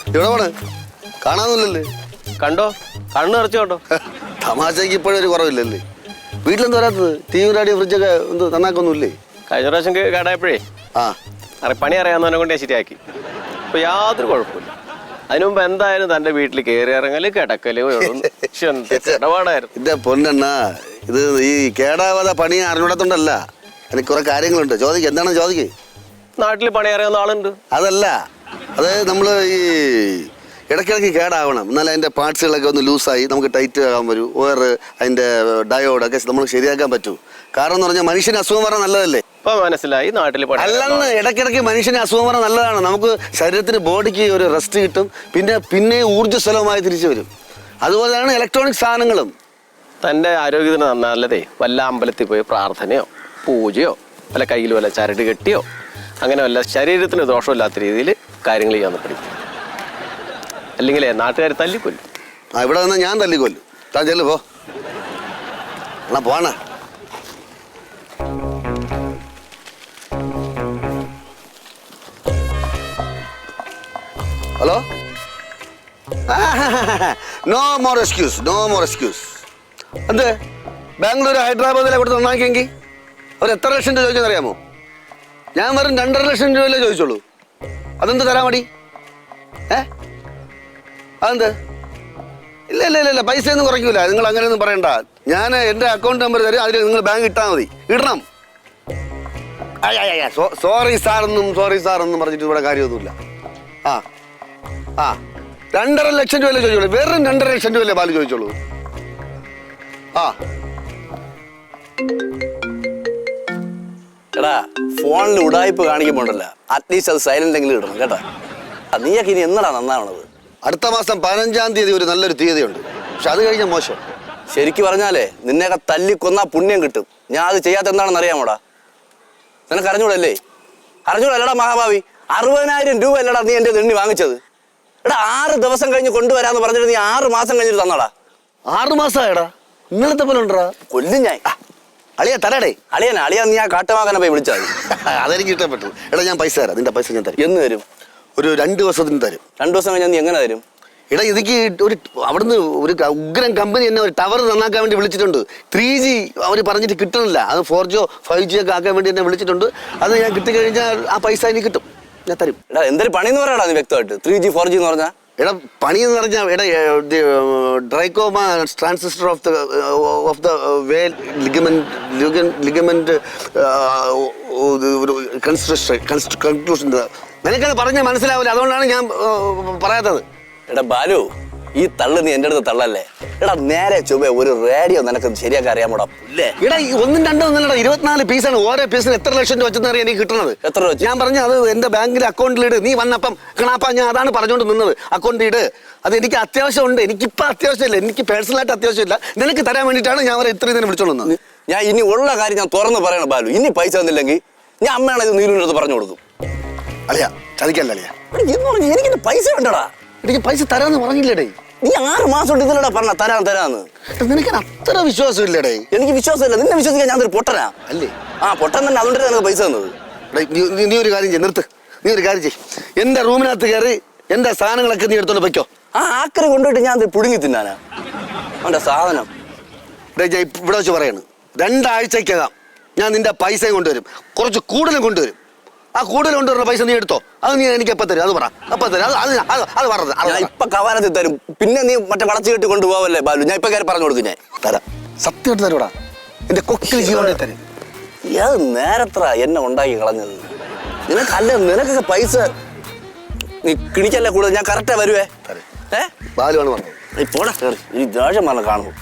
ഇവിടെ പോണ് കാണാന്നില്ലല്ലേ? കണ്ടോ, കണ്ണ് നിറച്ചു കേട്ടോ. തമാശക്ക് ഇപ്പോഴും ഒരു കുറവില്ലല്ലേ? വീട്ടിലെന്ത് വരാത്തത്? ടി വി റേഡിയോ ഫ്രിഡ്ജൊക്കെ എന്ത് നന്നാക്കൊന്നുമില്ലേ? കഴിഞ്ഞ പ്രാവശ്യം കേടായപ്പോഴേ പണി അറിയാവുന്നവനെ കൊണ്ട് ഞാൻ ശരിയാക്കി. ഇപ്പൊ യാതൊരു കുഴപ്പമില്ല. അതിനു മുമ്പ് എന്തായാലും തന്റെ വീട്ടിൽ കയറി ഇറങ്ങല് കിടക്കല് ഇടപാടായിരുന്നു. എന്റെ പൊന്നെണ്ണ, ഇത് ഈ കേടാവാതെ പണി അറിഞ്ഞൂടത്തോണ്ടല്ല. എനിക്ക് കുറെ കാര്യങ്ങളുണ്ട്. ചോദിക്ക, എന്താണെന്ന് ചോദിക്കേ. നാട്ടിൽ പണി അറിയാവുന്ന ആളുണ്ട്. അതല്ല, അത് നമ്മള് ഈ ഇടയ്ക്കിടയ്ക്ക് കേടാവണം. എന്നാലും അതിന്റെ പാർട്സുകളൊക്കെ ഒന്ന് ലൂസായി നമുക്ക് ടൈറ്റ് ആകാൻ വരും. ഓയർ അതിന്റെ ഡയോഡൊക്കെ നമ്മൾ ശരിയാക്കാൻ പറ്റൂ. കാരണം എന്ന് പറഞ്ഞാൽ മനുഷ്യന് അസുഖം പറഞ്ഞാൽ നല്ലതല്ലേ? ഇപ്പൊ മനസ്സിലായി. നാട്ടിൽ അല്ലെന്ന്, ഇടയ്ക്കിടയ്ക്ക് മനുഷ്യന് അസുഖം പറഞ്ഞാൽ നല്ലതാണ്. നമുക്ക് ശരീരത്തിന് ബോഡിക്ക് ഒരു റെസ്റ്റ് കിട്ടും. പിന്നെ ഊർജ്ജസ്വലമായി തിരിച്ചു വരും. അതുപോലെയാണ് ഇലക്ട്രോണിക് സാധനങ്ങളും. തന്റെ ആരോഗ്യത്തിന് നല്ലതേ വല്ല അമ്പലത്തിൽ പോയി പ്രാർത്ഥനയോ പൂജയോ വല്ല കയ്യിൽ വല്ല ചരട് കെട്ടിയോ അങ്ങനെ വല്ല ശരീരത്തിന് ദോഷമില്ലാത്ത രീതിയിൽ കാര്യങ്ങൾ ചെയ്യാൻ പഠിക്കും. അല്ലെങ്കിൽ നാട്ടുകാർ തല്ലിക്കൊല്ലും. ഇവിടെ വന്നാൽ ഞാൻ തല്ലിക്കൊല്ലും. താൻ ചെല്ലു പോ. എന്നാ പോണ. Hello, no more excuse, no more excuse. എന്ത് ബാംഗ്ലൂർ ഹൈദരാബാദിലെ കൊടുത്ത് നന്നാക്കിയെങ്കിൽ അവർ എത്ര ലക്ഷം രൂപ ചോദിച്ചെന്ന് അറിയാമോ? ഞാൻ വെറും 2.5 ലക്ഷം രൂപയല്ലേ ചോദിച്ചോളൂ. അതെന്ത് തരാൻ മടി? അതെന്ത്? ഇല്ല ഇല്ല ഇല്ല, പൈസയൊന്നും കുറയ്ക്കൂല. നിങ്ങൾ അങ്ങനെയൊന്നും പറയണ്ട. ഞാൻ എൻ്റെ അക്കൗണ്ട് നമ്പർ തരും, അതിൽ നിങ്ങൾ ബാങ്ക് ഇട്ടാൽ മതി. ഇടണം. സോറി സാറെന്നും പറഞ്ഞിട്ട് ഇവിടെ കാര്യമൊന്നുമില്ല. ആ 2.5 ലക്ഷം രൂപയല്ലേ ചോദിച്ചോളൂ. വെറും 2.5 ലക്ഷം രൂപയല്ലേ ബാലു ചോദിച്ചോളൂ. എടാ, ഫോണിൽ ഉടായ്പ കാണിക്കുമ്പോണ്ടല്ല, അറ്റ്ലീസ്റ്റ് അത് സൈലന്റ് എങ്കിലും ഇടണം കേട്ടാ. നീയൊക്കെ ഇനി എന്നടാ നന്നാവണത്? അടുത്ത മാസം 15-ാം തീയതി ഒരു നല്ലൊരു തീയതിയുണ്ട്. പക്ഷെ അത് കഴിഞ്ഞാൽ മോശം. ശരിക്കും പറഞ്ഞാലേ നിന്നെയൊക്കെ തല്ലിക്കൊന്നാ പുണ്യം കിട്ടും. ഞാൻ അത് ചെയ്യാത്ത എന്താണെന്ന് അറിയാമോടാ? നിനക്ക് അറിഞ്ഞൂടല്ലേ? അറിഞ്ഞൂടല്ലടാ മഹാഭാവി. 60,000 രൂപ അല്ലടാ നീ എൻ്റെ എണ്ണി വാങ്ങിച്ചത്. എടാ 6 ദിവസം കഴിഞ്ഞ് കൊണ്ടുവരാന്ന് പറഞ്ഞിട്ട് നീ 6 മാസം കഴിഞ്ഞിട്ട് തന്നടാ. 6 മാസമായടാ. ഇന്നലത്തെ പോലെ ഉണ്ടോ? കൊല്ലും ഞാൻ. അളിയാ തരാടേ. അളിയാ നീ ആ കാട്ടുമാകനെ പോയി വിളിച്ചാൽ അതെനിക്ക് ഇഷ്ടപ്പെട്ടു. എടാ ഞാൻ പൈസ തരാം. നിന്റെ പൈസ ഞാൻ തരും. എന്ന് തരും? ഒരു 2 ദിവസത്തിന് തരും. 2 ദിവസം കഴിഞ്ഞാൽ നീ എങ്ങനെ തരും? എടാ എനിക്ക് ഒരു അവിടുന്ന് ഒരു ഉഗ്രൻ കമ്പനി എന്നെ ഒരു ടവർ നന്നാക്കാൻ വേണ്ടി വിളിച്ചിട്ടുണ്ട്. 3G അവർ പറഞ്ഞിട്ട് കിട്ടണില്ല. അത് 4G 5G ഒക്കെ ആക്കാൻ വേണ്ടി എന്നെ വിളിച്ചിട്ടുണ്ട്. അത് ഞാൻ കിട്ടിക്കഴിഞ്ഞാൽ ആ പൈസ എനിക്ക് കിട്ടും. ഞാൻ തരും. എടാ എന്തൊരു പണി എന്ന് പറയാടാ നീ വ്യക്തമായിട്ട്? 3G 4G എന്ന് പറഞ്ഞാൽ എടാ പണി എന്ന് പറഞ്ഞാൽ എടാ ഡ്രൈക്കോമ transistor of the way ligament conclusion. നിനക്കത് പറഞ്ഞാൽ മനസ്സിലാവില്ല. അതുകൊണ്ടാണ് ഞാൻ പറയാത്തത്. എടാ ബാലു, ഈ തള്ളു നീ എൻ്റെ അടുത്ത് തള്ളല്ലേ? എടാ നേരെ ചൊവ്വേ ഒരു റേഡിയോ നിനക്ക് ശരിയാക്കാൻ അറിയാമോടാ? ഇല്ലേ? എടാ 1 2 ഒന്നല്ലടാ, 24 പീസാണ്. ഓരോ പീസിന് എത്ര ലക്ഷം രൂപ വെച്ചെന്ന് അറിയാൻ എനിക്ക് കിട്ടുന്നത്. എത്ര രൂപ? ഞാൻ പറഞ്ഞു അത് എന്റെ ബാങ്കിലെ അക്കൗണ്ടിലിട്. നീ വന്നപ്പം കണാപ്പ ഞാൻ അതാണ് പറഞ്ഞുകൊണ്ട് നിന്നത്. അക്കൗണ്ടിൽ ഇട്. അത് എനിക്ക് അത്യാവശ്യമുണ്ട്. എനിക്കിപ്പോൾ അത്യാവശ്യമില്ല. എനിക്ക് പേഴ്സണലായിട്ട് അത്യാവശ്യമില്ല. നിനക്ക് തരാൻ വേണ്ടിയിട്ടാണ് ഞാൻ അവരെ ഇത്രയും ദിനം വിളിച്ചോളുന്നത്. ഞാൻ ഇനി ഉള്ള കാര്യം ഞാൻ തുറന്ന് പറയണം ബാലു. ഇനി പൈസ തന്നില്ലെങ്കിൽ ഞാൻ അമ്മയാണ് ഇത് നീലുവിൻ്റെ അടുത്ത് പറഞ്ഞു കൊടുക്കും. അളിയാ ചതിക്കല്ല അളിയാ. എനിക്ക് പൈസ വേണ്ടടാ. എനിക്ക് പൈസ തരാന്ന് പറഞ്ഞില്ലേടേ? നീ 6 മാസം കൊണ്ട് ഇതിലടാ പറഞ്ഞ തരാന്ന്. നിനക്ക് അത്ര വിശ്വാസം ഇല്ലേടേ? എനിക്ക് വിശ്വാസമില്ല. നിന്നെ വിശ്വസിക്കാൻ ഞാൻ ഒരു പൊട്ടനാ അല്ലേ? പൊട്ടൻ തന്നെ. അതുകൊണ്ട് നിനക്ക് പൈസ തന്നത്. നീ ഒരു കാര്യം ചെയ്യ്, നിർത്ത്. നീ ഒരു കാര്യം ചെയ്യ്. എന്റെ റൂമിനകത്ത് കയറി എന്റെ സാധനങ്ങളൊക്കെ നീ എടുത്തോണ്ട് വെക്കോ. ആക്കറി കൊണ്ടുപോയിട്ട് ഞാൻ പുടുങ്ങി തിന്നാനാ അവന്റെ സാധനം. ഇവിടെ വെച്ച് പറയാണ്, 2 ആഴ്ചക്കകം ഞാൻ നിന്റെ പൈസയും കൊണ്ടുവരും. കുറച്ച് കൂടുതലും കൊണ്ടുവരും. ആ കൂടുതൽ കൊണ്ടുവരുന്ന പൈസ നീ എടുത്തോ. അത് നീ എനിക്ക് എപ്പം തരും? അത് പറ. അപ്പം തരും. അത് പറഞ്ഞത് ഞാൻ ഇപ്പൊ കവാനത്തിൽ തരും. പിന്നെ നീ മറ്റേ വളച്ചു കെട്ടി കൊണ്ടുപോവല്ലേ ബാലു? ഞാൻ ഇപ്പൊ കാര്യം പറഞ്ഞു കൊടുക്കും. ഞാൻ തരാം. സത്യമായിട്ട് തരൂടാ. എന്റെ കൊക്കിൽ ജീവനെ തരും. അത് നേരത്ര എന്നെ ഉണ്ടാക്കി കളഞ്ഞത്. നിനക്കൊക്കെ പൈസ നീ കിണിക്കല്ലേ കൂടുതൽ. ഞാൻ കറക്റ്റാ വരുവേ. ബാലുവാണ് പറഞ്ഞത്. പോടാ ഈ ദോഷം പറഞ്ഞ കാണുമോ?